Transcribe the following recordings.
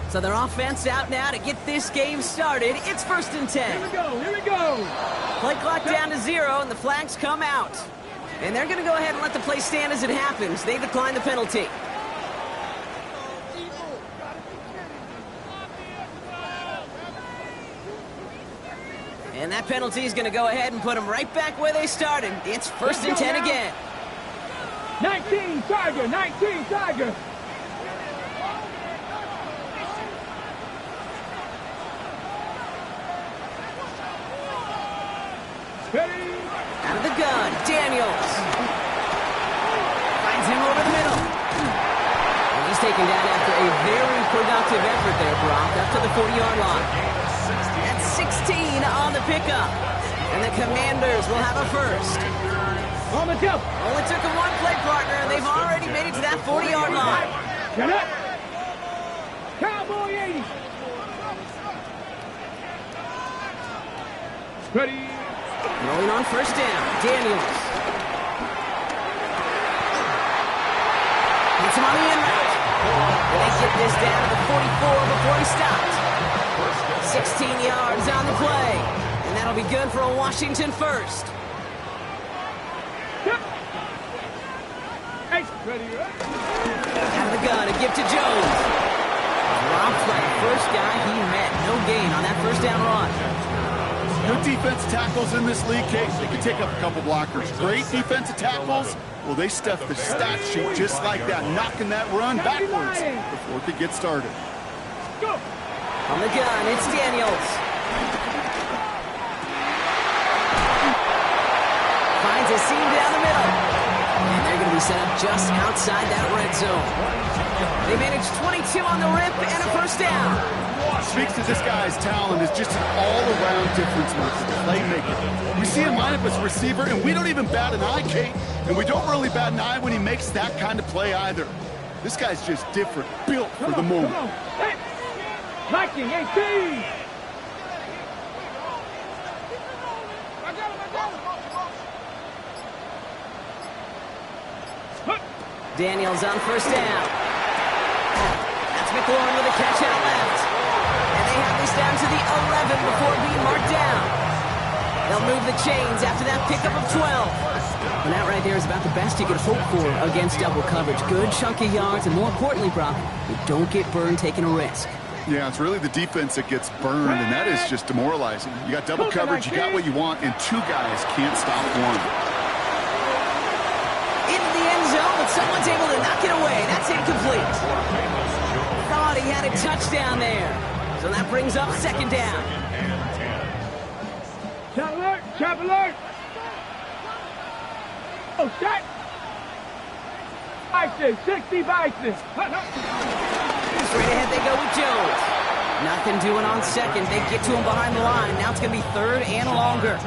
So their offense out now to get this game started. It's 1st and 10. Here we go, here we go. Play clock down to 0, and the flags come out. And they're going to go ahead and let the play stand as it happens. They decline the penalty. And that penalty is going to go ahead and put them right back where they started. It's 1st and 10 again. 19 Tiger, 19 Tiger. Ready? Out of the gun, Daniels. Finds him over the middle. And he's taken down after a very productive effort there, Brock, up to the 40-yard line. That's 16 on the pickup. And the Commanders will have a first. Only took him one play, partner, and they've already made it to that 40-yard line. Get up. Cowboy 80. Ready? Rolling on 1st down, Daniels. Hits him on the in route. And they get this down to the 44 before he stopped. 16 yards on the play. And that'll be good for a Washington first. Ready? Out of the gun, a give to Jones. Dropped by the first guy he met. No gain on that 1st down run. Good defense tackles in this league, Kate. They can take up a couple blockers. Great defensive tackles. Well, they stuff the stat sheet just like that, knocking that run backwards before it could get started. Go. On the gun, it's Daniels. Finds a seam down the middle. And they're going to be set up just outside that red zone. They managed 22 on the rip and a 1st down. Speaks to this guy's talent is just an all-around difference maker, playmaker. We see him line up as a receiver, and we don't even bat an eye, Kate. And we don't really bat an eye when he makes that kind of play either. This guy's just different, built for the moment. Hey. Viking 18. Daniels on 1st down. That's McLaurin with a catch out left. And they have this down to the 11 before being marked down. They'll move the chains after that pickup of 12. And that right there is about the best you could hope for against double coverage. Good chunky yards, and more importantly, Brock, you don't get burned taking a risk. Yeah, it's really the defense that gets burned, and that is just demoralizing. You got double coverage, you got what you want, and 2 guys can't stop one. Into the end zone, but someone's able to knock it away. That's incomplete. Thought he had a touchdown there. So that brings up 2nd down. Trap alert! Trap alert! Oh, shot! Bison, 60 Bison. Straight ahead they go with Jones. Nothing doing on 2nd. They get to him behind the line. Now it's going to be 3rd and longer.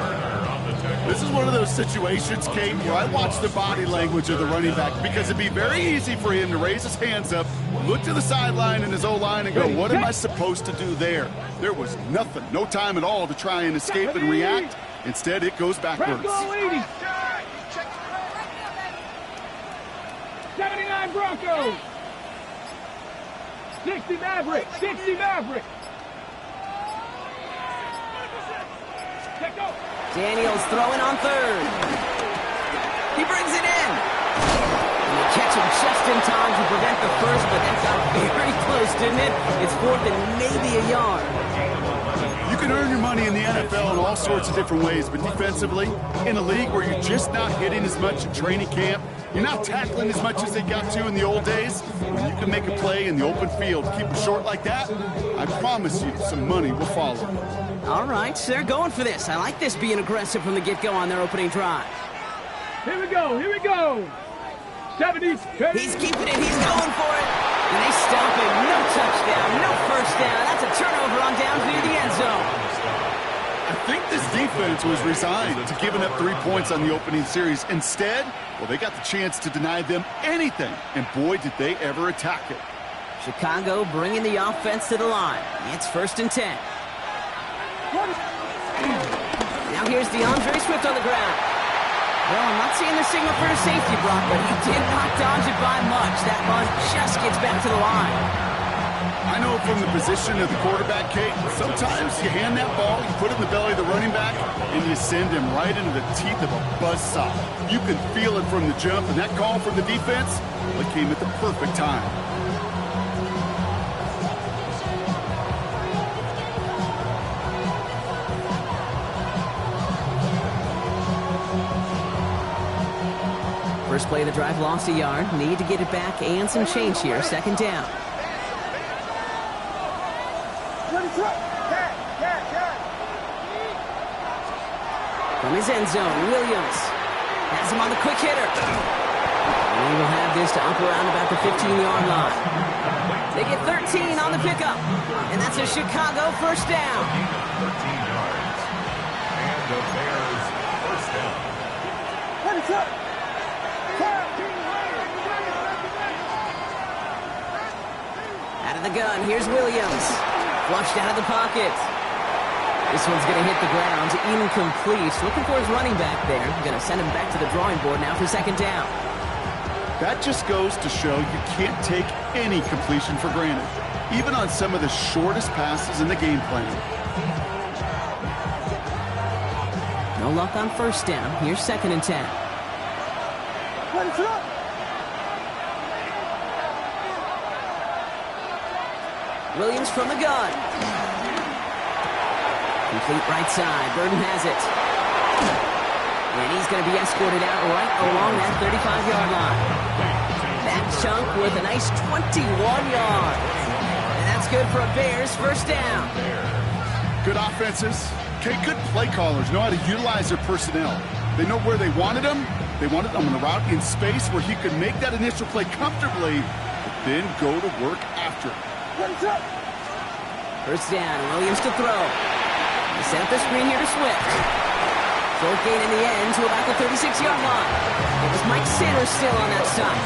This is one of those situations, Kate, where I watch the body language of the running back because it'd be very easy for him to raise his hands up, look to the sideline in his O-line and go, what am I supposed to do there? There was nothing, no time at all to try and escape and react. Instead, it goes backwards. 79 Broncos. 60 Maverick. 60 Maverick. Check go. Daniels throwing on 3rd. He brings it in. And they catch him just in time to prevent the first, but that got very close, didn't it? It's 4th and maybe a yard. You can earn your money in the NFL in all sorts of different ways, but defensively, in a league where you're just not hitting as much in training camp, you're not tackling as much as they got to in the old days, when you can make a play in the open field, keep it short like that, I promise you some money will follow. All right, so they're going for this. I like this being aggressive from the get-go on their opening drive. Here we go, here we go. 70. He's keeping it, he's going for it. And they stomp him. No touchdown, no 1st down. That's a turnover on downs near the end zone. I think this defense was resigned to giving up 3 points on the opening series. Instead, well, they got the chance to deny them anything. And boy, did they ever attack it. Chicago bringing the offense to the line. It's 1st and 10. Now here's DeAndre Swift on the ground. Well, I'm not seeing the signal for a safety block, but he did not dodge it by much. That run just gets back to the line. I know from the position of the quarterback, Kate, sometimes you hand that ball, you put it in the belly of the running back, and you send him right into the teeth of a buzzsaw. You can feel it from the jump, and that call from the defense, well, it came at the perfect time. First play of the drive lost a yard. Need to get it back and some change here. Second down. From his end zone, Williams has him on the quick hitter. And he will have this to up around about the 15-yard line. They get 13 on the pickup. And that's a Chicago first down. 13 yards. And the Bears first down. Out of the gun, here's Williams. Flushed out of the pocket. This one's going to hit the ground, incomplete. Looking for his running back there. Going to send him back to the drawing board now for second down. That just goes to show you can't take any completion for granted, even on some of the shortest passes in the game plan. No luck on first down. Here's second and 10. Williams from the gun. Complete right side. Burden has it. And he's going to be escorted out right along that 35-yard line. That chunk with a nice 21 yards. And that's good for a Bears first down. Good offenses. Okay, good play callers know how to utilize their personnel. They know where they wanted them. They wanted them on the route in space where he could make that initial play comfortably, but then go to work after it. First down, Williams to throw. They set up the screen here to Swift. Short gain in the end to about the 36-yard line. It was Mike Sanders still on that side.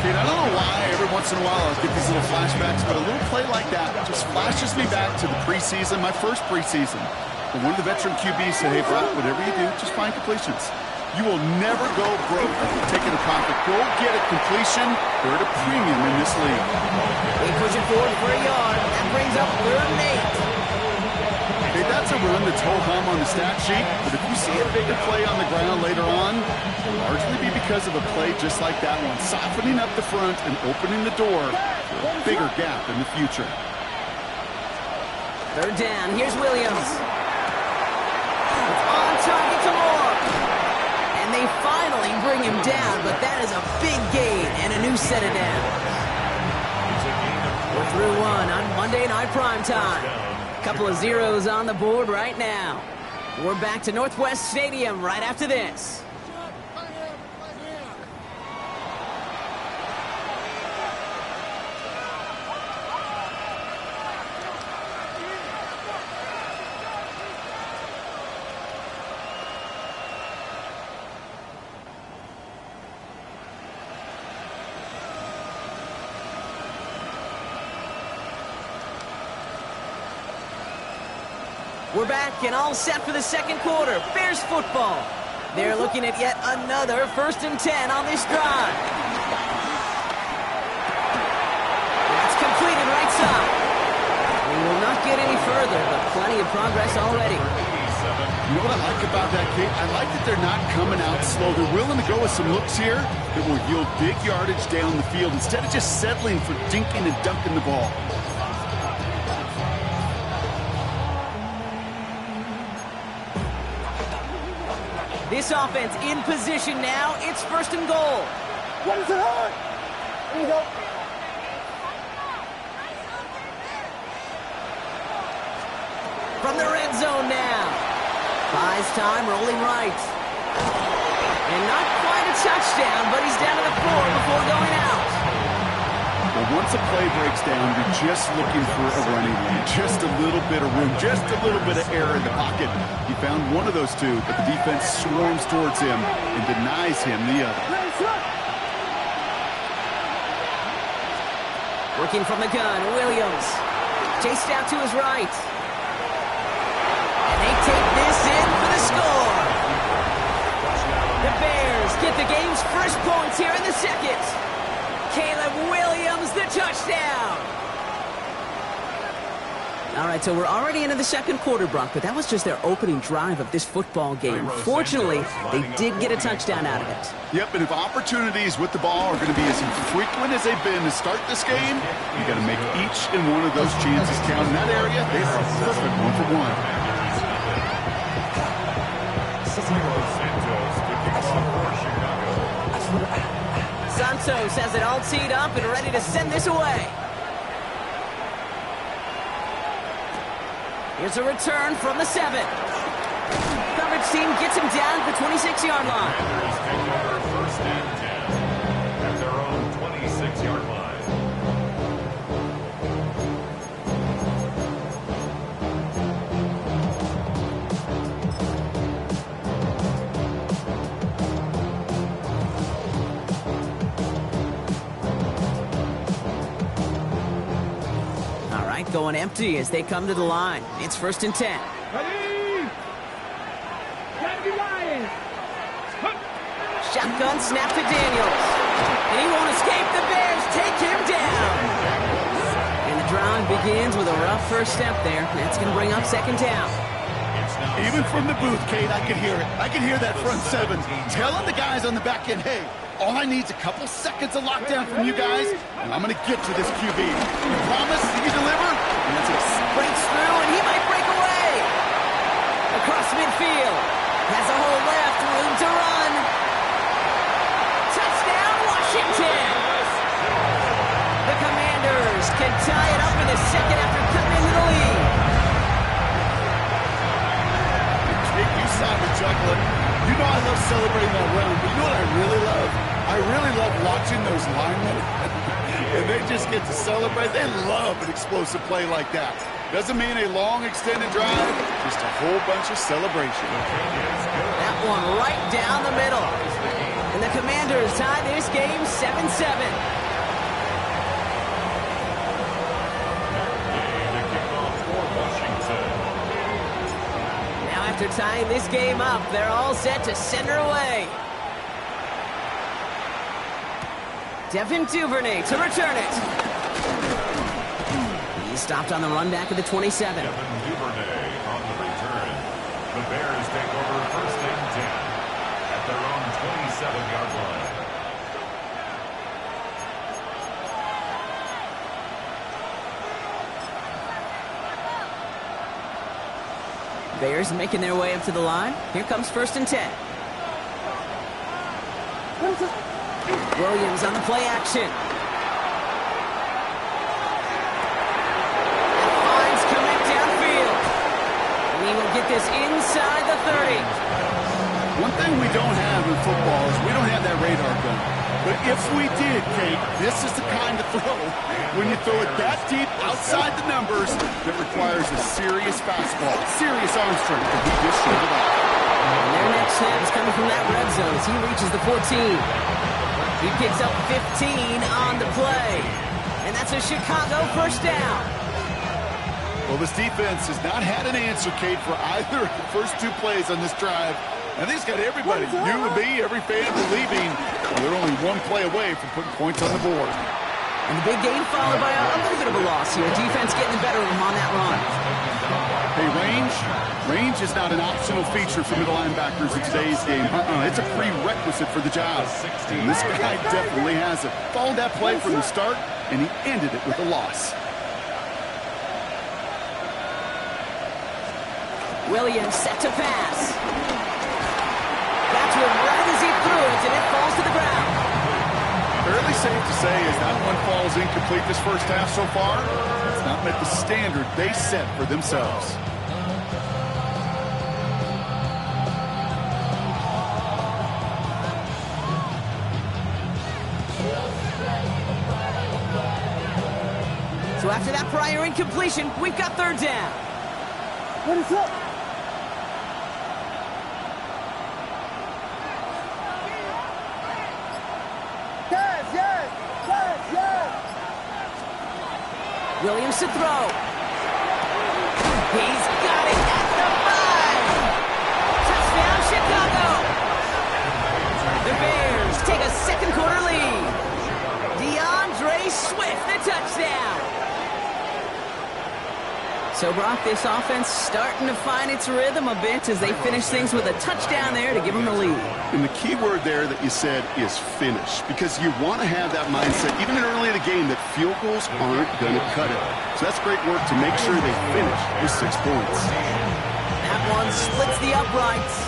Kate, I don't know why every once in a while I'll get these little flashbacks, but a little play like that just flashes me back to the preseason, my first preseason. When one of the veteran QBs said, hey, Brock, whatever you do, just find completions. You will never go broke taking a profit. Go get a completion. They're at a premium in this league. They push it forward for a yard. That brings up 3rd and 8. Hey, that's a run that's ho-hum on the stat sheet, but if you see a bigger play on the ground later on, it'll largely be because of a play just like that one, softening up the front and opening the door for a bigger gap in the future. 3rd down. Here's Williams. On target to Moore. And they finally bring him down, but that is a big gain and a new set of downs. We're through one on Monday Night Primetime. Couple of zeros on the board right now. We're back to Northwest Stadium right after this. We're back and all set for the second quarter. Bears football. They're looking at yet another 1st and 10 on this drive. That's completed right side. We will not get any further, but plenty of progress already. You know what I like about that, Kate? I like that they're not coming out slow. They're willing to go with some looks here that will yield big yardage down the field instead of just settling for dinking and dunking the ball. This offense in position now. It's 1st and goal. What is it on? There you go. From the red zone now. Buys time, rolling right. And not quite a touchdown, but he's down to the floor before going out. Well, once a play breaks down, you're just looking for a running lane. Just a little bit of room, just a little bit of air in the pocket. He found one of those two, but the defense swarms towards him and denies him the other. Working from the gun, Williams. Chased out to his right. And they take this in for the score. The Bears get the game's first points here in the second. Caleb Williams, the touchdown! All right, so we're already into the second quarter, Brock, but that was just their opening drive of this football game. Fortunately, they did get a touchdown out of it. Yep, and if opportunities with the ball are going to be as infrequent as they've been to start this game, you got to make each and one of those chances count. In that area, they are a perfect one-for-one. Santos has it all teed up and ready to send this away. Here's a return from the 7. Coverage team gets him down at the 26-yard line. First and 10 at their own 26-yard line. Going empty as they come to the line. It's 1st and 10. Ready? Gotta be lying. Shotgun snap to Daniels. And he won't escape. The Bears take him down. And the drive begins with a rough first step there. That's going to bring up 2nd down. Even from the booth, Kate, I could hear it. I could hear that front 7 telling the guys on the back end, hey, all I need is a couple seconds of lockdown from you guys, and I'm going to get to this QB. You promise? You deliver? And that's it. Breaks through, and he might break away. Across midfield. Has a hole left. Room to run. Touchdown, Washington. The Commanders can tie it up in the second after cutting into the lead. Jake, you saw me chuckling. You know I love celebrating that run, but you know what I really love? I really love watching those linemen, and they just get to celebrate. They love an explosive play like that. Doesn't mean a long, extended drive, just a whole bunch of celebration. That one right down the middle. And the Commanders tie this game 7-7. After tying this game up, they're all set to send her away. Devin Duvernay to return it. He stopped on the run back at the 27. Devin Duvernay on the return. The Bears take over 1st and 10 at their own 27-yard line. Bears making their way up to the line. Here comes 1st and 10. Williams on the play action. Finds Kmet downfield. And he will get this inside the 30. One thing we don't have in football is we don't have that radar gun. But if we did, Kate, this is the kind of throw, when you throw it that deep outside the numbers, that requires a serious fastball, serious arm strength, and he just showed it off. And their next snap is coming from that red zone as he reaches the 14. He picks up 15 on the play. And that's a Chicago 1st down. Well, this defense has not had an answer, Kate, for either of the first 2 plays on this drive. I think it's got everybody, you and me, every fan believing they're only 1 play away from putting points on the board. And the big gain followed by a little bit of a loss here. Defense getting the better of him on that run. Hey, range is not an optional feature for middle linebackers in today's game. It's a prerequisite for the job. And this guy definitely has it. Followed that play from the start, and he ended it with a loss. Williams set to pass. That's one right as he threw it, and it falls to the ground. Fairly safe to say as that one falls incomplete this first half so far, it's not met the standard they set for themselves. So after that prior incompletion, we've got 3rd down. What is up? Williams to throw. He's got it at the 5. Touchdown, Chicago. The Bears take a second quarter lead. Dion Swift, the touchdown. So, Brock, this offense starting to find its rhythm a bit as they finish things with a touchdown there to give them the lead. And the key word there that you said is finish, because you want to have that mindset, even early in the game, that field goals aren't going to cut it. So that's great work to make sure they finish with 6 points. That one splits the uprights.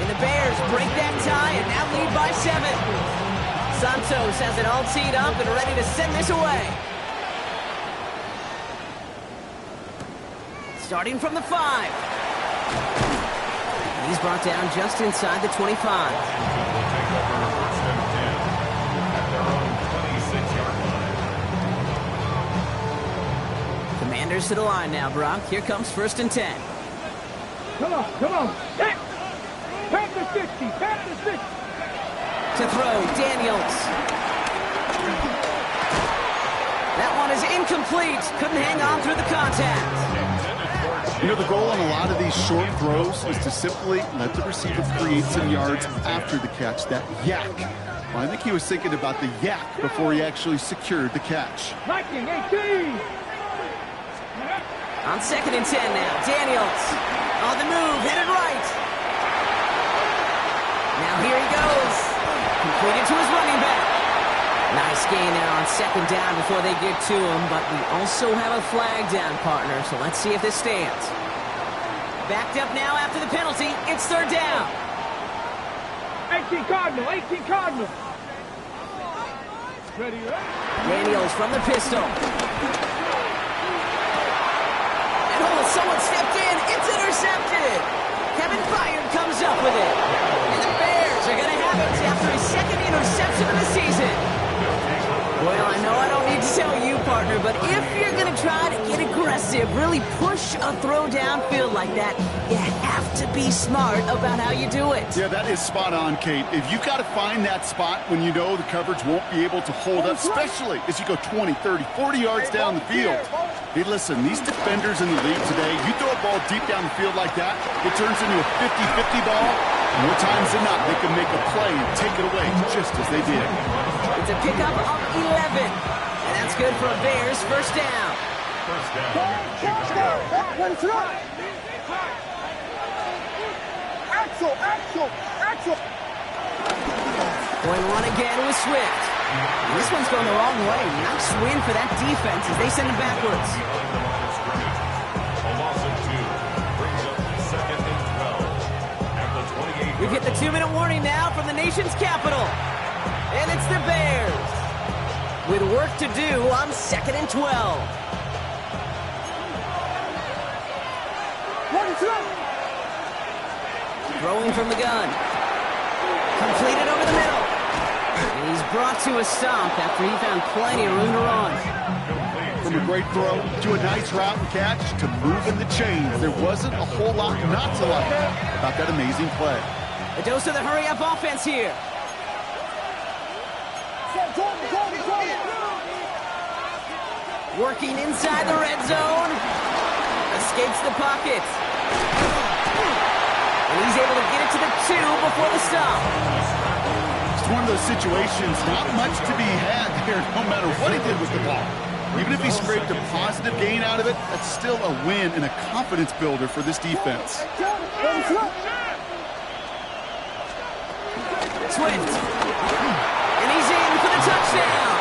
And the Bears break that tie and now lead by 7. Santos has it all teed up and ready to send this away. Starting from the 5. He's brought down just inside the 25. Commanders to the line now, Brock. Here comes 1st and 10. Come on, come on. Hit! Pass the 60, pass the 60. To throw, Daniels. That one is incomplete. Couldn't hang on through the contact. You know, the goal on a lot of these short throws is to simply let the receiver create some yards after the catch, that yak. Well, I think he was thinking about the yak before he actually secured the catch. 19, 18. On 2nd and 10 now, Daniels. On the move, headed right. Now here he goes. Completed to his running back. Nice gain there on 2nd down before they get to him, but we also have a flag down, partner, so let's see if this stands. Backed up now after the penalty. It's 3rd down. 18 Cardinal, 18 Cardinal. Ready, ready? Daniels from the pistol. And someone stepped in. It's intercepted. Kevin Byard comes up with it. And the Bears are going to have it after his 2nd interception of the season. Well, I know I don't need to tell you, partner, but if you're going to try to get aggressive, really push a throw downfield like that, you have to be smart about how you do it. Yeah, that is spot on, Kate. If you've got to find that spot when you know the coverage won't be able to hold up, especially as you go 20, 30, 40 yards down the field. Hey, listen, these defenders in the league today, you throw a ball deep down the field like that, it turns into a 50-50 ball. More times than not, they can make a play and take it away just as they did. It's a pickup of 11. And that's good for a Bears 1st down. First down. Axel. Going to run again with Swift. This one's going the wrong way. Nice win for that defense as they send it backwards. A loss of 2 brings up 2nd and 12 at the 28. We've hit the 2-minute warning now from the nation's capital. And it's the Bears with work to do on 2nd and 12. Throwing from the gun. Completed over the middle. And he's brought to a stop after he found plenty of room to run. From a great throw to a nice route and catch to moving the chains. There wasn't a whole lot not to like about that amazing play. A dose of the hurry-up offense here. Working inside the red zone. Escapes the pocket. And he's able to get it to the 2 before the stop. It's one of those situations, not much to be had here, no matter what he did with the ball. Even if he scraped a positive gain out of it, that's still a win and a confidence builder for this defense. Swift. And he's in for the touchdown.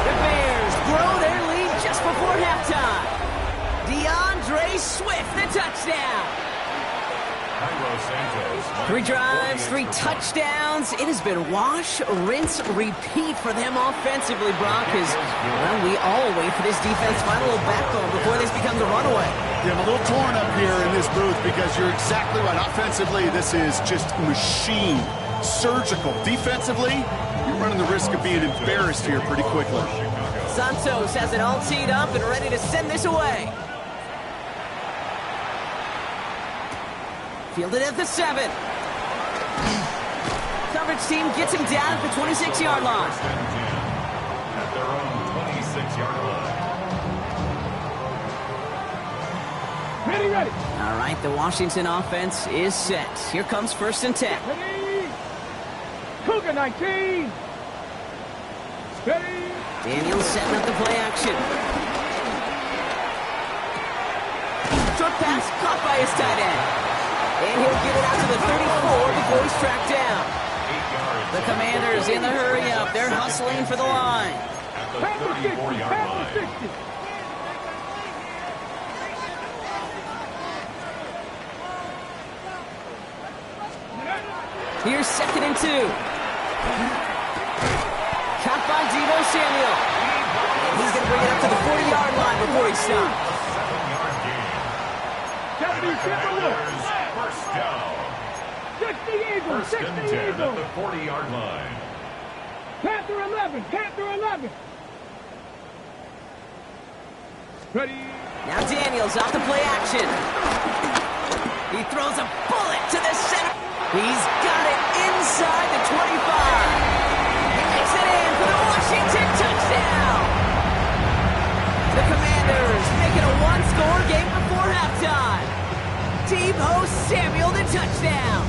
The Bears grow their lead just before halftime. DeAndre Swift, the touchdown. 3 drives, 3 touchdowns. It has been wash, rinse, repeat for them offensively, Brock, as well, we all wait for this defense to find a little backbone before this becomes a runaway. Yeah, I'm a little torn up here in this booth because you're exactly right. Offensively, this is just machine, surgical. Defensively, you're running the risk of being embarrassed here pretty quickly. Santos has it all teed up and ready to send this away. Fielded at the 7. Coverage team gets him down at the 26-yard line. At their own 26-yard line. Ready. All right, the Washington offense is set. Here comes 1st and 10. Ready. Cougar 19. Ready? Daniels setting up the play action. Short pass caught by his tight end. And he'll get it out to the 34 before he's tracked down. 8 yards. The Commanders in the hurry up. They're hustling for the line. At the Pass the 60. 34-yard Pass line. the 60. Here's 2nd and 2. Caught by Deebo Samuel. And he's going to bring it up to the 40-yard line before he stops. 7-yard gain. Deputy, step a look. Commanders first down. 60 Eagles. First 60 and 10 at Eagles. the 40-yard line. Panther 11. Panther 11. Ready? Now Daniels off the play action. He throws a bullet to the center. He's got it inside the 25. He makes it in for the Washington touchdown. The Commanders make it a one-score game before halftime. Deebo Samuel the touchdown.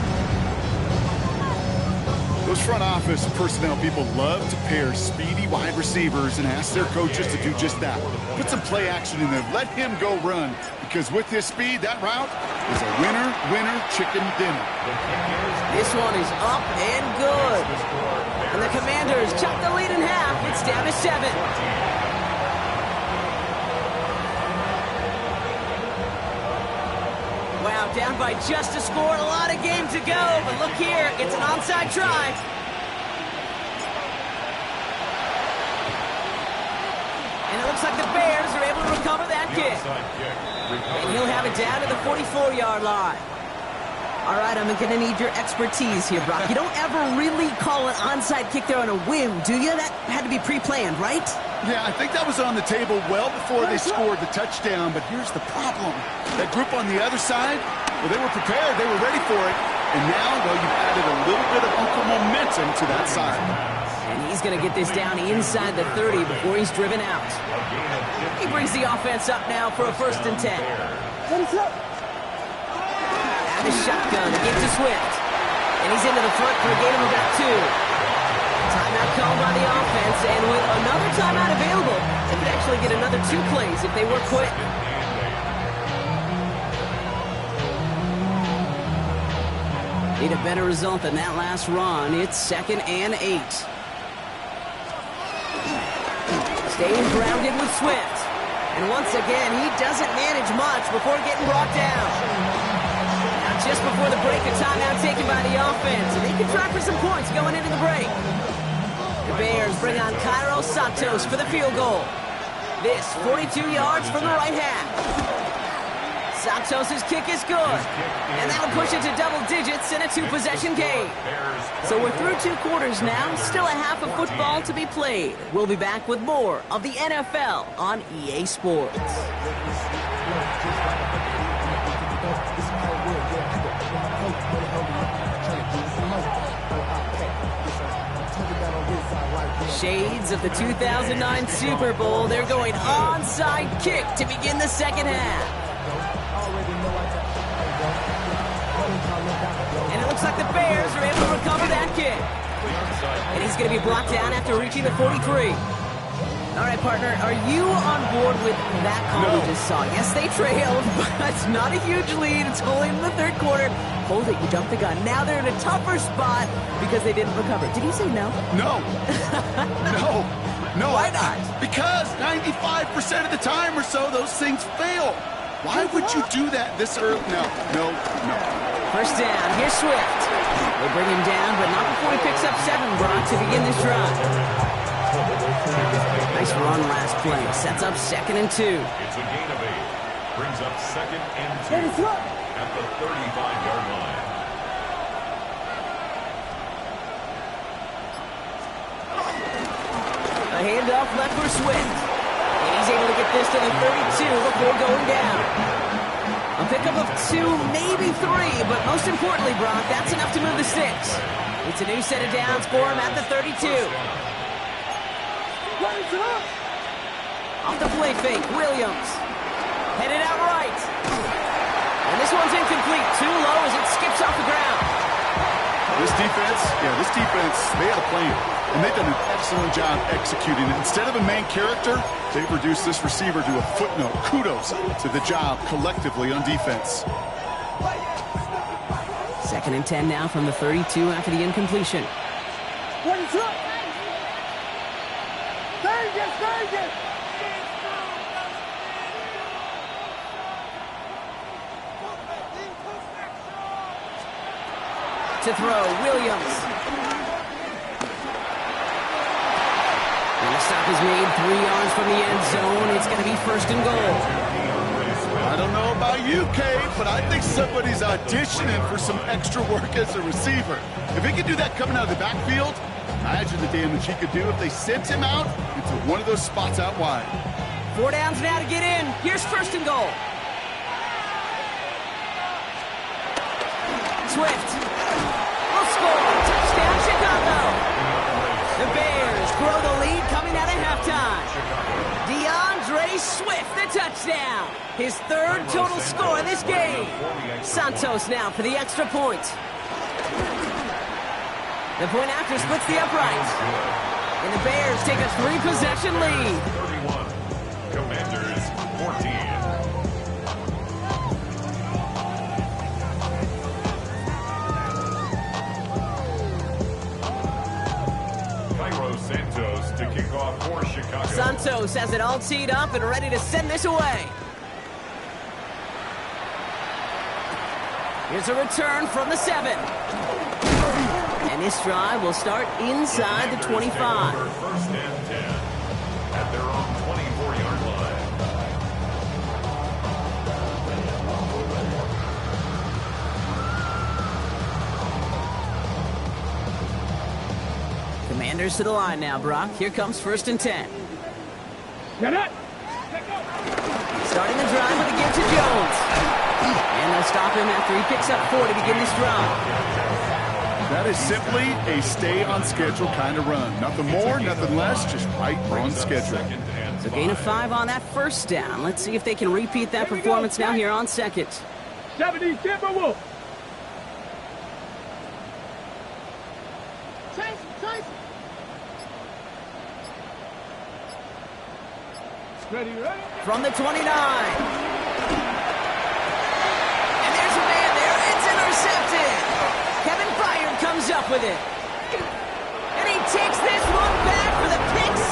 Those front office personnel people love to pair speedy wide receivers and ask their coaches to do just that. Put some play action in there. Let him go run. Because with his speed, that route is a winner, winner, chicken dinner. This one is up and good. And the Commanders chop the lead in half. It's down to 7. Wow, down by just a score. A lot of game to go. But look here, it's an onside try. And it looks like the Bears are able to recover that kick. And he'll have it down to the 44-yard line. All right, I'm going to need your expertise here, Brock. You don't ever really call an onside kick there on a whim, do you? That had to be pre-planned, right? Yeah, I think that was on the table well before they scored the touchdown, but here's the problem. That group on the other side, well, they were prepared, they were ready for it, and now, well, you've added a little bit of Uncle momentum to that side. And he's going to get this down inside the 30 before he's driven out. He brings the offense up now for a 1st and 10. And a shotgun to get to Swift. And he's into the front for a gain of about 2. Timeout called by the offense, and with another timeout available, they could actually get another 2 plays if they were quick. Need a better result than that last run. It's 2nd and 8. Staying grounded with Swift. And once again, he doesn't manage much before getting brought down. Now just before the break, a timeout taken by the offense. And they can try for some points going into the break. The Bears bring on Cairo Santos for the field goal. This 42 yards from the right half. Santos' kick is good. And that'll push it to double digits in a 2-possession game. So we're through 2 quarters now. Still a half of football to be played. We'll be back with more of the NFL on EA Sports. Shades of the 2009 Super Bowl. They're going onside kick to begin the second half. And it looks like the Bears are able to recover that kick. And he's going to be brought down after reaching the 43. All right, partner, are you on board with that call we just saw? Yes, they trailed, but it's not a huge lead. It's only in the 3rd quarter. Hold it, you jumped the gun. Now they're in a tougher spot because they didn't recover. Did you say no? No. No. Why not? Because 95% of the time or so, those things fail. Why would you do that this early? No. First down, here's Swift. They bring him down, but not before he picks up 7, Brock, to begin this drive. Nice run last play. Sets up 2nd and 2. It's a gain of 8. Brings up 2nd and 2 at the 35-yard line. A handoff left for Swift. And he's able to get this to the 32 before going down. A pickup of 2, maybe 3, but most importantly, Brock, that's enough to move the sticks. It's a new set of downs for him at the 32. Off the play fake, Williams. Headed out right. And this one's incomplete. Too low as it skips off the ground. This defense, they had a plan. and they've done an excellent job executing it. Instead of a main character, they've reduced this receiver to a footnote. Kudos to the job collectively on defense. 2nd and 10 now from the 32 after the incompletion. To throw, Williams. And the stop is made 3 yards from the end zone. It's going to be 1st and goal. I don't know about you, Kate, but I think somebody's auditioning for some extra work as a receiver. If he could do that coming out of the backfield, imagine the damage he could do if they sent him out into one of those spots out wide. 4 downs now to get in. Here's 1st and goal. Swift. Will score. Touchdown, Chicago. The Bears grow the lead coming out of halftime. DeAndre Swift, the touchdown. His 3rd total score in this game. Santos now for the extra point. The point after splits the upright. And the Bears take a 3-possession lead. 31. Commanders 14. Santos to kick off for Chicago. Santos has it all teed up and ready to send this away. Here's a return from the 7. And this drive will start inside the 25. 1st and 10 at their own 24-yard line. Commanders to the line now, Brock. Here comes 1st and 10. Starting the drive with a give to Jones. And they'll stop him after he picks up 4 to begin this drive. That is simply a stay-on-schedule kind of run. Nothing more, nothing less, just right on schedule. So gain of 5 on that 1st down. Let's see if they can repeat that performance now here on 2nd. 70 Timberwolves. Ready. From the 29. And there's a man there. It's intercepted. Kevin Byard comes up with it. And he takes this one back for the pick 6.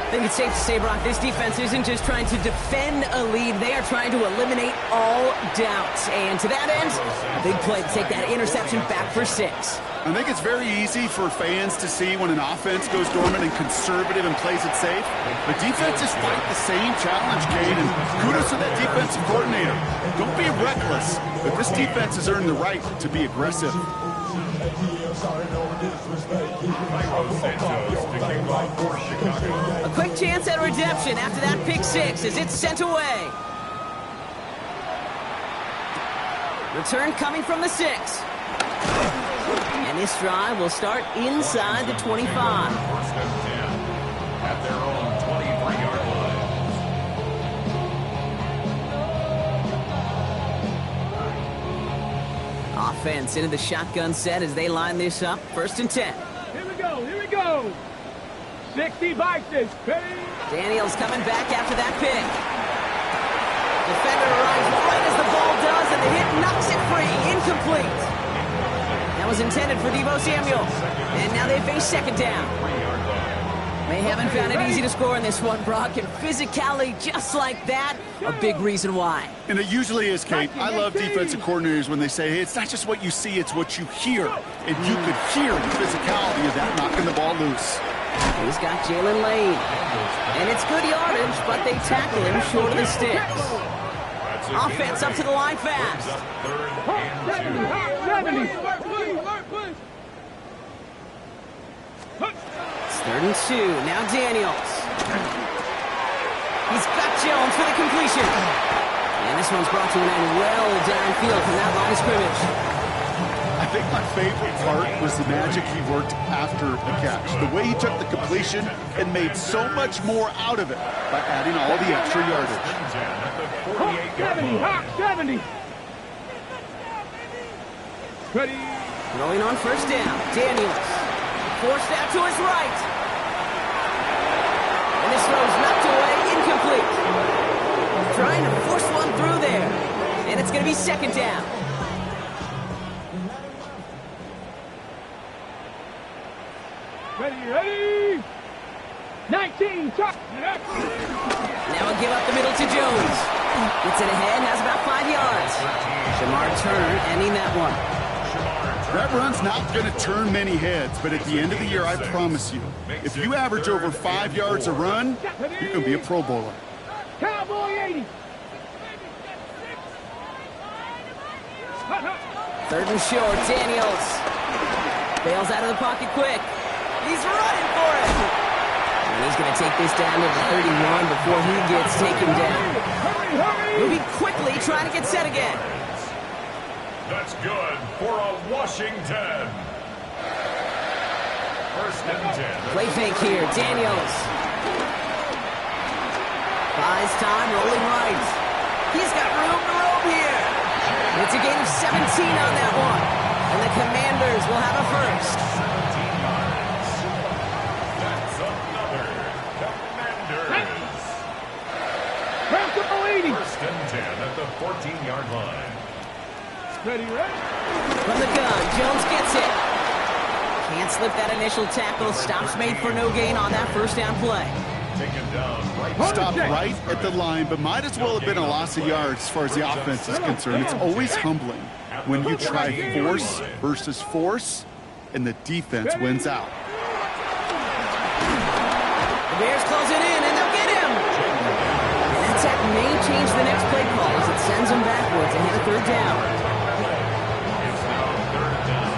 I think it's safe to say, Brock, this defense isn't just trying to defend a lead. They are trying to eliminate all doubts. And to that end, a big play to take that interception back for 6. I think it's very easy for fans to see when an offense goes dormant and conservative and plays it safe. But defenses fight the same challenge, Kate, and kudos to that defensive coordinator. Don't be reckless, but this defense has earned the right to be aggressive. A quick chance at redemption after that pick 6 as it's sent away. Return coming from the 6. And this drive will start inside the 25. 1st and 10 at their own 23-yard line. Offense into the shotgun set as they line this up. 1st and 10. Here we go. 60 Vikings. Daniels coming back after that pick. Defender arrives right as the ball does, and the hit knocks it free. Incomplete. That was intended for Deebo Samuel. And now they face 2nd down. They haven't found it easy to score in this one, Brock, and physicality just like that, a big reason why. And it usually is, Kate. I love defensive coordinators when they say, hey, it's not just what you see, it's what you hear. And you could hear the physicality of that knocking the ball loose. He's got Jalen Lane. And it's good yardage, but they tackle him short of the sticks. Offense up to the line fast. 70. It's 3rd and 2. Now Daniels. He's got Jones for the completion. And this one's brought to an end well downfield from that line of scrimmage. I think my favorite part was the magic he worked after the catch. The way he took the completion and made so much more out of it by adding all the extra yardage. 70. 70. Ready. Throwing on first down. Daniels. Forced out to his right. And this throw's knocked away. Incomplete. Trying to force one through there. And it's going to be second down. Ready. 19, touch. Now a give up the middle to Jones. Gets it ahead, has about 5 yards. Shamar Turner ending that one. That run's not going to turn many heads, but at the end of the year, I promise you, if you average over 5 yards a run, you can be a Pro Bowler. Cowboy 80. Third and short, Daniels. Bails out of the pocket quick. He's running for it. And he's going to take this down to the 31 before he gets taken down. Moving quickly, trying to get set again. That's good for a Washington. First and 10. Play fake here, Daniels. Buys time, rolling right. He's got room to roam here. It's a gain of 17 on that one. And the Commanders will have a first. 17 yards. That's another Commanders. First and 10 at the 14-yard line. Ready. From the gun, Jones gets it. Can't slip that initial tackle. Stops made for no gain on that first down play. Taken down right. Stopped right at the line, but might as well have been a loss of yards as far as the offense is concerned. It's always humbling when you try force versus force, and the defense wins out. The Bears close it in, and they'll get him. And that sack may change the next play call as it sends them backwards ahead of third down. It's now third down.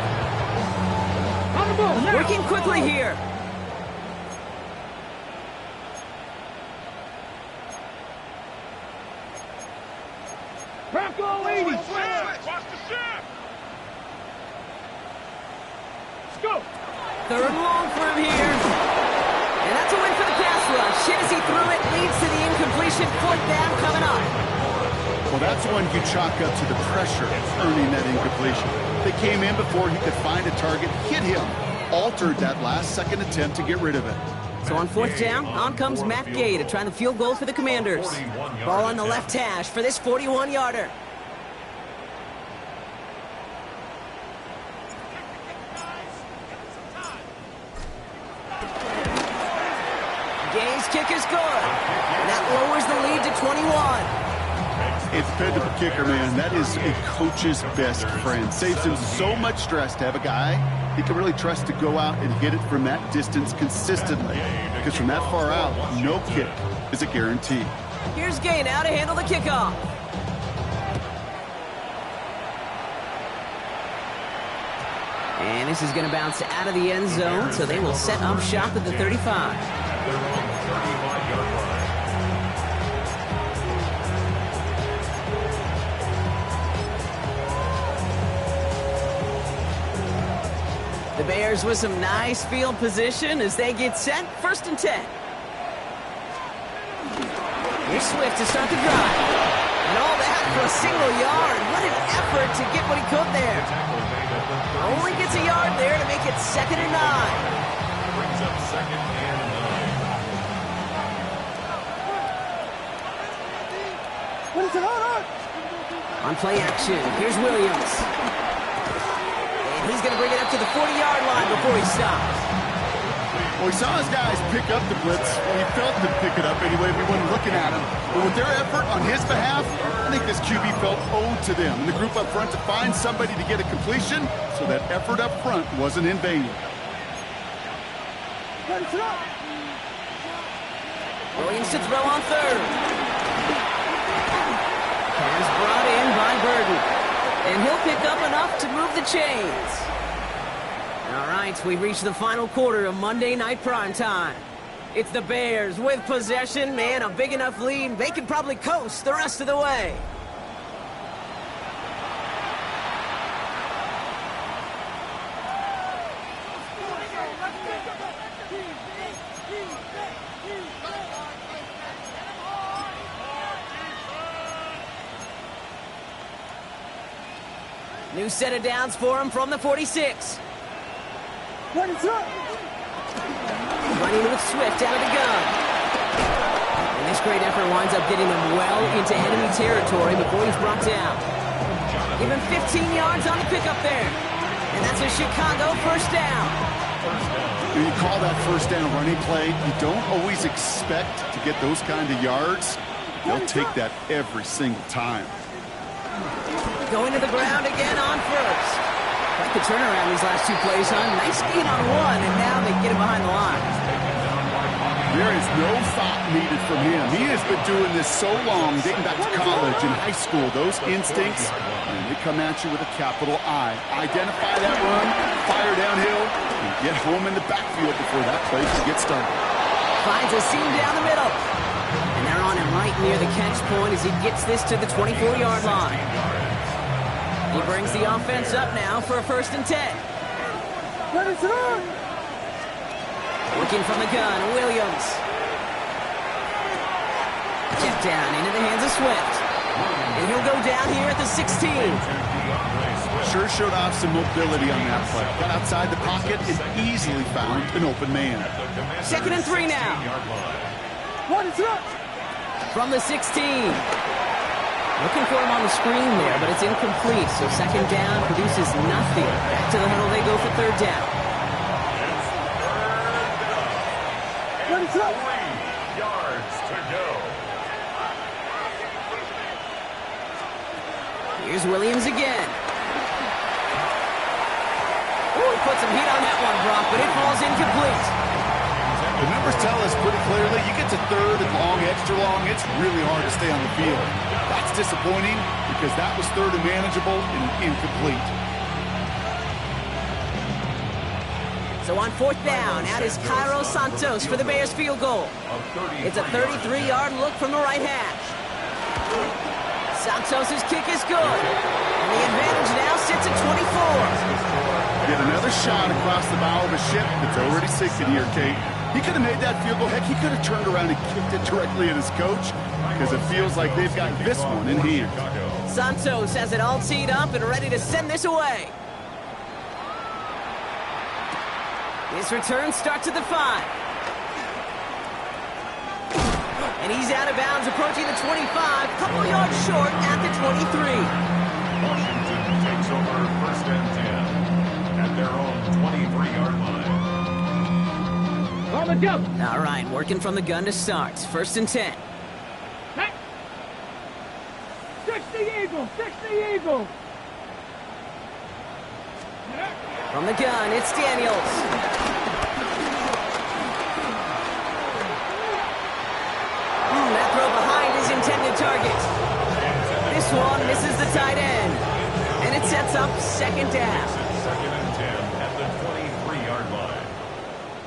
On the ball now. Working quickly here. Bronco 80. Watch the shot. Let's go. Third and long for him here. And that's a win for the pass rush. Hit as he threw it, leads to the incompletion. Fourth down coming up. Well, that's one you chalk up to the pressure earning that incompletion. They came in before he could find a target, hit him, altered that last-second attempt to get rid of it. So on fourth down, on comes Matt Gay to try the field goal for the Commanders. Ball on the left hash for this 41-yarder. Gay's kick is good. And that lowers the lead to 21. A dependable kicker, man. That is a coach's best friend. Saves him so much stress to have a guy he can really trust to go out and hit it from that distance consistently. Because from that far out, no kick is a guarantee. Here's Gay now to handle the kickoff. And this is going to bounce out of the end zone, so they will set up shop at the 35. At their own 35-yard line. The Bears with some nice field position as they get set. First and 10. Here's Swift to start the drive. And all that for a single yard. What an effort to get what he could there. Only gets a yard there to make it 2nd and 9. Brings up 2nd and 9. On play action, here's Williams. And he's going to bring it up to the 40-yard line before he stops. Well, he saw his guys pick up the blitz. He felt them pick it up anyway if he wasn't looking at him. But with their effort on his behalf, I think this QB felt owed to them and the group up front to find somebody to get a completion, so that effort up front wasn't in vain. Williams to throw on third. Pass brought in by Burden. And he'll pick up enough to move the chains. All right, we've reached the final quarter of Monday Night Primetime. It's the Bears with possession, man, a big enough lead. They can probably coast the rest of the way. New set of downs for him from the 46. Running with Swift out of the gun. And this great effort winds up getting him well into enemy territory before he's brought down. Give him 15 yards on the pickup there. And that's a Chicago first down. When you call that first down running play, you don't always expect to get those kind of yards. They'll take that every single time. Going to the ground again on first. Quite the turnaround these last two plays, huh? Nice gain on one, and now they get him behind the line. There is no thought needed from him. He has been doing this so long, dating back to college and high school. Those instincts, and they come at you with a capital I. Identify that run, fire downhill, and get home in the backfield before that play can get started. Finds a seam down the middle. And they're on him right near the catch point as he gets this to the 24-yard line. He brings the offense up now for a 1st and 10. Working from the gun, Williams. Check down into the hands of Swift. And he'll go down here at the 16. Sure showed off some mobility on that play. Got outside the pocket and easily found an open man. 2nd and 3 now. From the 16. Looking for him on the screen there, but it's incomplete. So 2nd down produces nothing. Back to the huddle they go for 3rd down. 3 yards to go. Here's Williams again. Oh, he put some heat on that one, Brock, but it falls incomplete. The numbers tell us pretty clearly, you get to 3rd and long, extra long, it's really hard to stay on the field. That's disappointing because that was 3rd and manageable and incomplete. So on 4th down, out is Cairo Santos for the Bears field goal. It's a 33-yard look from the right hash. Santos' kick is good. And the advantage now sits at 24. Get another shot across the bow of a ship that's already sinking here, Kate. He could have made that field goal. Heck, he could have turned around and kicked it directly at his coach because it feels like they've got this one in hand. Santos has it all teed up and ready to send this away. This return starts at the 5. And he's out of bounds, approaching the 25, couple yards short at the 23. Washington takes over 1st and 10 at their own 23-yard line. On the jump. All right, working from the gun to start. 1st and 10. Hey. 60 Eagles, 60 Eagles. From the gun, it's Daniels. That throw behind his intended target. This one misses the tight end. And it sets up 2nd down. 2nd and 10 at the 23-yard line.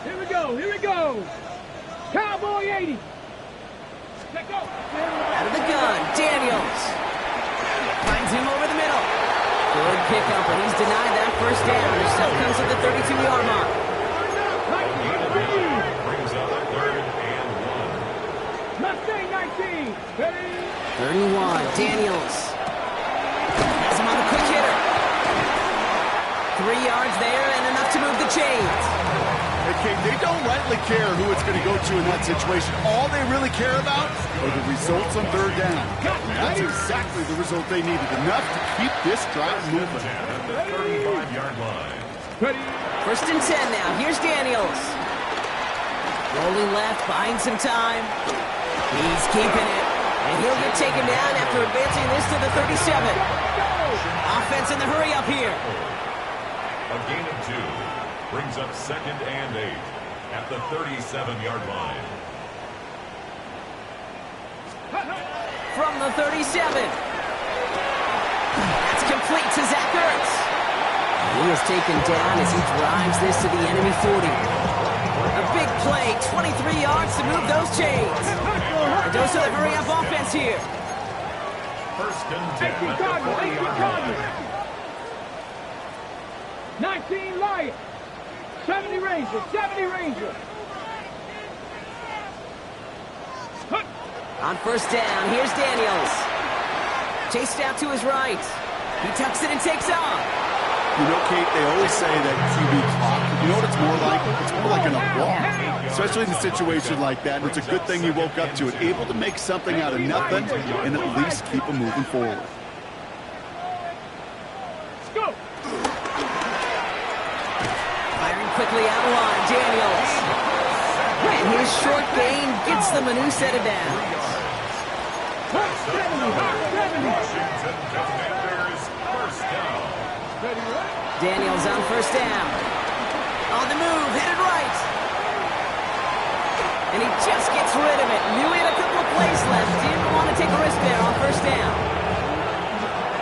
Here we go, here we go. Cowboy 80. Let go. Out of the gun, Daniels. Finds him over the middle. Good pickup, but he's denied that 1st down. He still comes at the 32-yard mark. Brings up 3rd and 1. Mustang 19. Ready? 31, Daniels. Has him on the quick hitter. 3 yards there and enough to move the chains. Hey, Kate, they don't rightly care who it's going to go to in that situation. All they really care about are the results on 3rd down. That's exactly the result they needed. Enough to keep this drive moving. At the 35-yard line. Ready? 1st and 10 now. Here's Daniels. Rolling left, buying some time. He's keeping it. And he'll get taken down after advancing this to the 37. Offense in the hurry up here. A gain of 2. Brings up 2nd and 8 at the 37-yard line. From the 37. That's complete to Zach Ertz. He is taken down as he drives this to the enemy 40. A big play, 23 yards to move those chains. A dose of the hurry-up offense here. 1st and 10 at the 40-yard line. 19 Lions. 70 Rangers, 70 Rangers. On 1st down, here's Daniels. Chased out to his right. He tucks it and takes off. You know, Kate, they always say that QB clock, you know what it's more like? It's more like an walk, especially in a situation like that. And it's a good thing you woke up to it, able to make something out of nothing and at least keep them moving forward. Let's go. Firing quickly out line, Daniels. And his short gain gets them a new set of downs. Washington Commanders first down. Daniels on first down. On the move, headed right. And he just gets rid of it. Knew he had a couple of plays left. Didn't want to take a risk there on first down.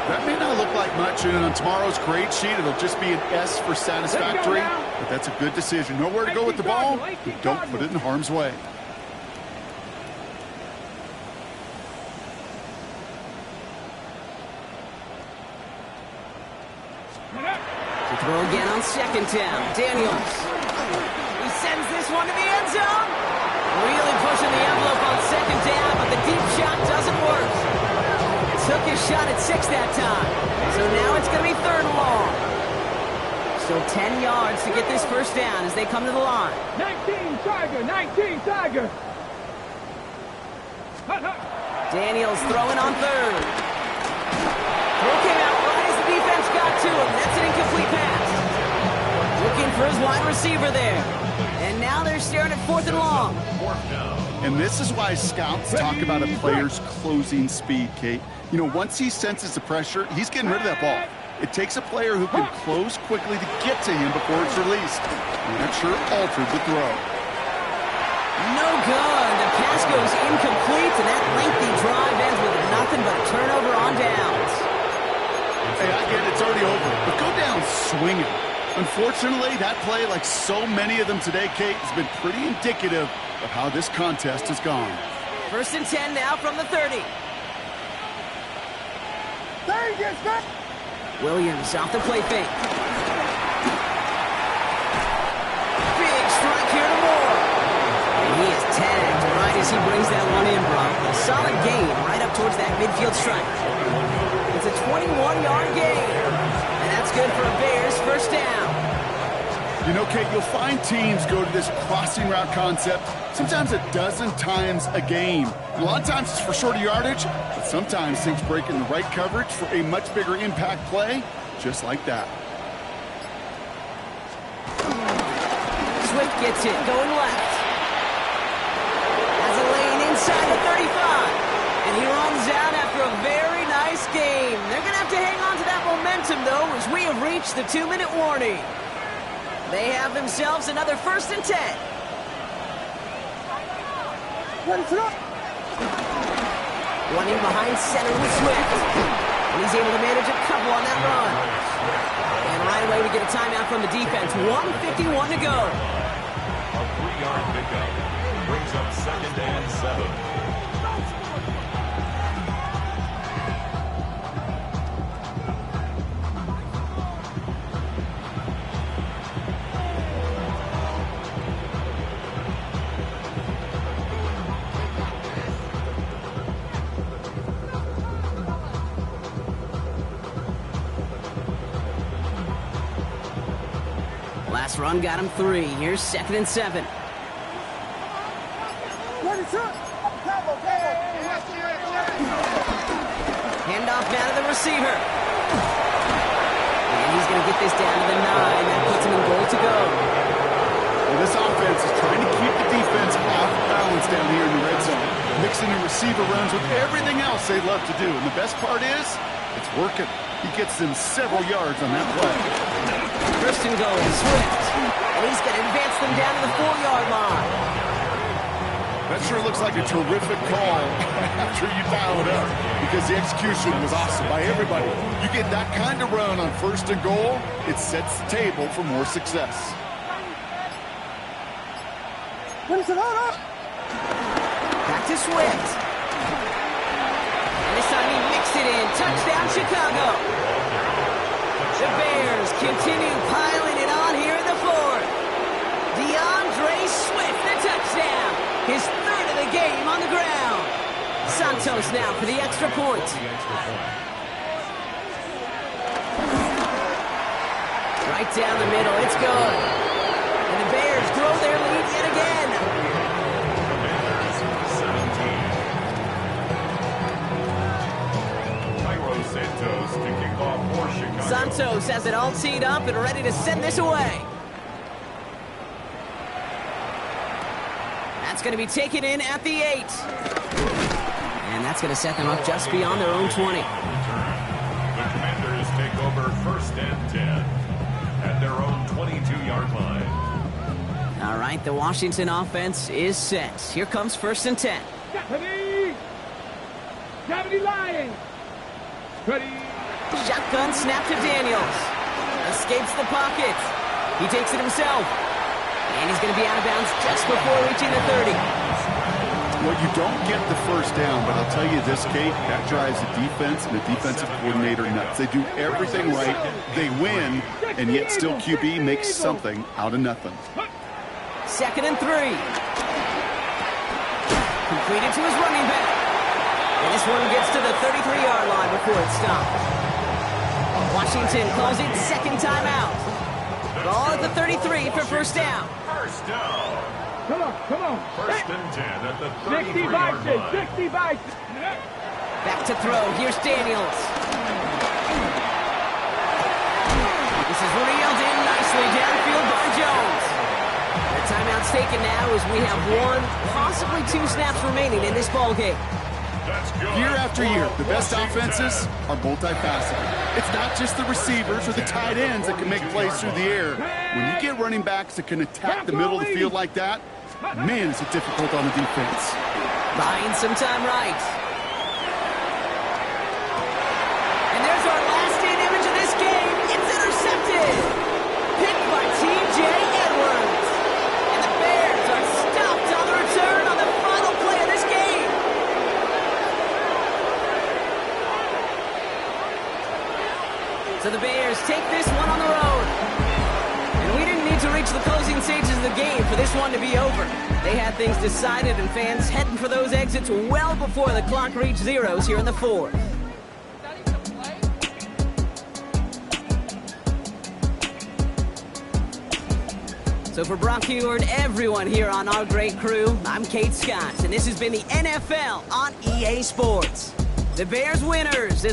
That may not look like much, and on tomorrow's grade sheet, it'll just be an S for satisfactory, but that's a good decision. Nowhere to go with the ball, but don't put it in harm's way. To throw again on second down, Daniels. He sends this one to the end zone. Really pushing the envelope on second down, but the deep shot doesn't work. Took his shot at 6 that time. So now it's going to be third and long. Still 10 yards to get this first down as they come to the line. 19 Tiger, 19 Tiger. Hut, hut. Daniels throwing on third. Throw came out right as the defense got to him. That's an incomplete pass. Looking for his wide receiver there. And now they're staring at fourth and long. And this is why scouts talk about a player's closing speed, Kate. You know, once he senses the pressure, he's getting rid of that ball. It takes a player who can close quickly to get to him before it's released. And that sure altered the throw. No good. The pass goes incomplete, and that lengthy drive ends with nothing but a turnover on downs. Hey, I get it. It's already over. But go down swinging. Unfortunately, that play, like so many of them today, Kate, has been pretty indicative of how this contest has gone. First and 10 now from the 30. Williams off the play fake. Big strike here to Moore. And he is tagged right as he brings that one in, Brock. A solid gain right up towards that midfield strike. It's a 21-yard gain. And that's good for a Bears first down. You know, Kate, you'll find teams go to this crossing route concept sometimes a dozen times a game. A lot of times it's for shorter yardage, but sometimes things break in the right coverage for a much bigger impact play, just like that. Swift gets it, going left. Has a lane inside the 35. And he runs out after a very nice game. They're going to have to hang on to that momentum, though, as we have reached the 2-minute warning. They have themselves another first and 10. Running behind center with Swift. And he's able to manage a couple on that run. And right away we get a timeout from the defense. 1:51 to go. A 3-yard pickup brings up second and 7. Last run got him 3. Here's second and 7. Handoff now to the receiver. And he's going to get this down to the 9. That puts him in goal to go. Well, this offense is trying to keep the defense off balance down here in the red zone, mixing in receiver runs with everything else they love to do. And the best part is, it's working. He gets them several yards on that play. First and goal, Swift. And he's going to advance them down to the 4-yard line. That sure looks like a terrific call after you dial it up, because the execution was awesome by everybody. You get that kind of run on first and goal, it sets the table for more success. Back to Swift. And this time he mixed it in. Touchdown, Chicago. The Bears continue piling it on here in the fourth. DeAndre Swift, the touchdown. His third of the game on the ground. Santos now for the extra point. right down the middle. It's good. And the Bears grow their lead yet again. Commanders 17. Cairo Santos to kick off for Chicago. Santos has it all teed up and ready to send this away. That's going to be taken in at the 8. And that's going to set them up just beyond their own 20. The Commanders take over 1st and 10 at their own 22-yard line. All right, the Washington offense is set. Here comes 1st and 10. Deputy Lions. Ready. Shotgun snap to Daniels. Escapes the pocket. He takes it himself. And he's going to be out of bounds just before reaching the 30. Well, you don't get the first down, but I'll tell you this, Kate, that drives the defense and the defensive coordinator nuts. They do everything right, they win, and yet still QB makes something out of nothing. 2nd and 3. Completed to his running back. And this one gets to the 33-yard line before it stops. Washington calls it second timeout. Ball at the 33 for first down. First down. Come on. 1st and 10 at the 60 33-yard line. 60 bikes. Back to throw. Here's Daniels. This is reeled in nicely downfield by Jones. The timeout's taken now as we have 1, possibly 2 snaps remaining in this ball game. That's good. Year after year, the best offenses are multifaceted. It's not just the receivers or the tight ends that can make plays through the air. When you get running backs that can attack the middle of the field like that, man, is it difficult on the defense. Buying some time right. And there's our last in image of this game. It's intercepted. Picked by T.J. Edwards. And the Bears are stopped on the return on the final play of this game. So the Bears take this one on the road. And we didn't need to reach the closing stages of the game for this one to be over. They had things decided and fans heading for those exits well before the clock reached zeros here in the 4th. So for Brock Huard, everyone here on our great crew, I'm Kate Scott, and this has been the NFL on EA Sports. The Bears winners.